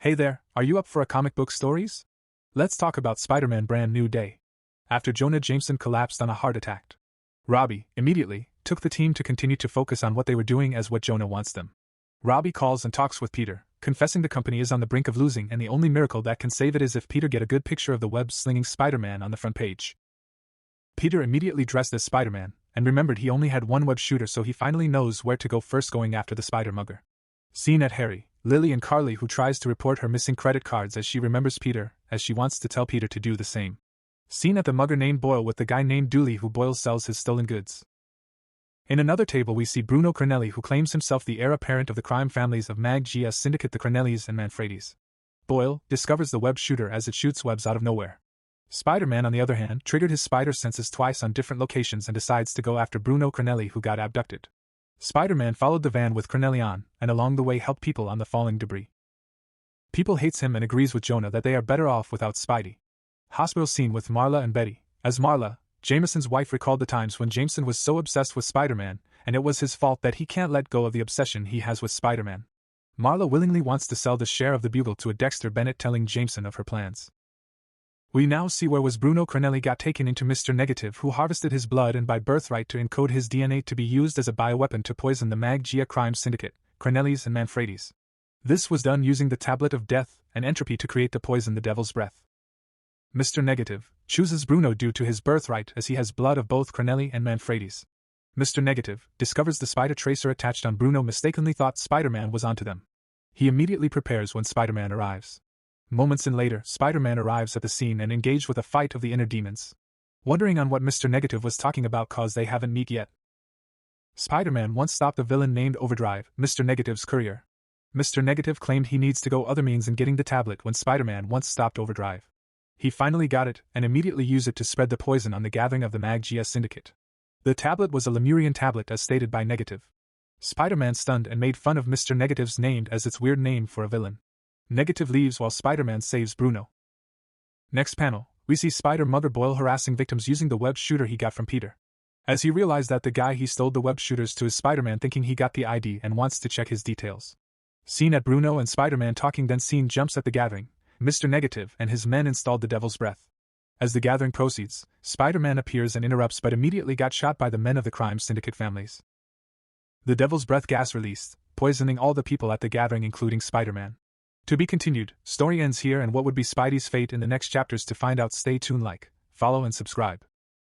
Hey there, are you up for a comic book stories? Let's talk about Spiderman Brand New Day. After Jonah Jameson collapsed on a heart attack, Robbie, immediately, took the team to continue to focus on what they were doing as what Jonah wants them. Robbie calls and talks with Peter, confessing the company is on the brink of losing and the only miracle that can save it is if Peter get a good picture of the web-slinging Spider-Man on the front page. Peter immediately dressed as Spider-Man, and remembered he only had one web shooter, so he finally knows where to go first, going after the Spider-Mugger. Scene at Harry, Lily and Carly, who tries to report her missing credit cards as she remembers Peter, as she wants to tell Peter to do the same. Scene at the mugger named Boyle with the guy named Dooley who Boyle sells his stolen goods. In another table we see Bruno Corneli, who claims himself the heir apparent of the crime families of Mag-GS syndicate, the Cornelis and Manfredis. Boyle discovers the web shooter as it shoots webs out of nowhere. Spider-Man, on the other hand, triggered his spider senses twice on different locations and decides to go after Bruno Corneli, who got abducted. Spider-Man followed the van with Corneli on, and along the way helped people on the falling debris. People hates him and agrees with Jonah that they are better off without Spidey. Hospital scene with Marla and Betty. As Marla, Jameson's wife, recalled the times when Jameson was so obsessed with Spider-Man, and it was his fault that he can't let go of the obsession he has with Spider-Man. Marla willingly wants to sell the share of the Bugle to a Dexter Bennett, telling Jameson of her plans. We now see where was Bruno Corneli got taken into Mr.Negative, who harvested his blood and by birthright to encode his DNA to be used as a bioweapon to poison the Mag-GS crime syndicate, Cornelis and Manfredis. This was done using the Tablet of Death and Entropy to create the poison, the Devil's Breath. Mr.Negative chooses Bruno due to his birthright, as he has blood of both Corneli and Manfredis. Mr.Negative discovers the spider tracer attached on Bruno, mistakenly thought Spider-Man was onto them. He immediately prepares when Spider-Man arrives. Moments later, Spider-Man arrives at the scene and engaged with a fight of the inner demons. Wondering on what Mr.Negative was talking about cause they haven't met yet. Spider-Man once stopped a villain named Overdrive, Mr.Negative's courier. Mr.Negative claimed he needs to go other means in getting the tablet when Spider-Man once stopped Overdrive. He finally got it, and immediately used it to spread the poison on the gathering of the Mag-GS syndicate. The tablet was a Lemurian tablet as stated by Negative. Spider-Man stunned and made fun of Mr.Negative's name as its weird name for a villain. Negative leaves while Spider-Man saves Bruno. Next panel, we see Spider-Mugger Boyle harassing victims using the web shooter he got from Peter. As he realized that the guy he stole the web shooters to is Spider-Man, thinking he got the ID and wants to check his details. Scene at Bruno and Spider-Man talking, then scene jumps at the gathering. Mr.Negative and his men installed the Devil's Breath. As the gathering proceeds, Spider-Man appears and interrupts but immediately got shot by the men of the crime syndicate families. The Devil's Breath gas released, poisoning all the people at the gathering including Spider-Man. To be continued, story ends here, and what would be Spidey's fate in the next chapters? To find out, stay tuned, like, follow and subscribe.